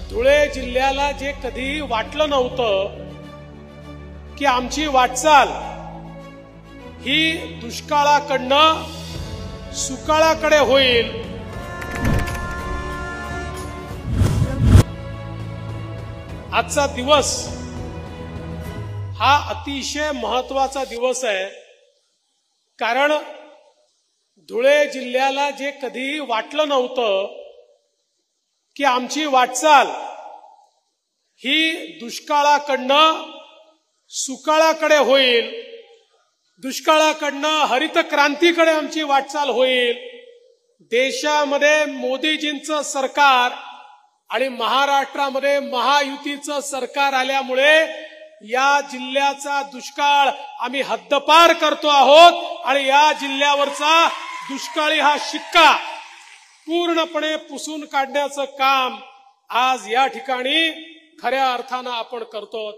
धुळे जिल्ह्याला जे कधी वाटलं नव्हतं की आमची वाटचाल ही दुष्काळाकडनं सुकाळाकडे होईल, आजचा दिवस हा अतिशय महत्वाचा दिवस आहे। कारण धुळे जिल्ह्याला जे कधी वाटलं नव्हतं की आमची वाटचाल ही दुष्काळाकडनं सुकाळाकडे होईल, दुष्काळाकडनं हरित क्रांतीकडे आमची वाटचाल होईल। देशामध्ये मोदीजींचं सरकार आणि महाराष्ट्रामध्ये महायुतीचं सरकार आल्यामुळे या जिल्ह्याचा दुष्काळ आम्ही हद्दपार करतो आहोत आणि या जिल्ह्यावरचा दुष्काळी हा शिक्का पूर्णपणे पुसून काढण्याचं काम आज या ठिकाणी खऱ्या अर्थानं आपण करतो।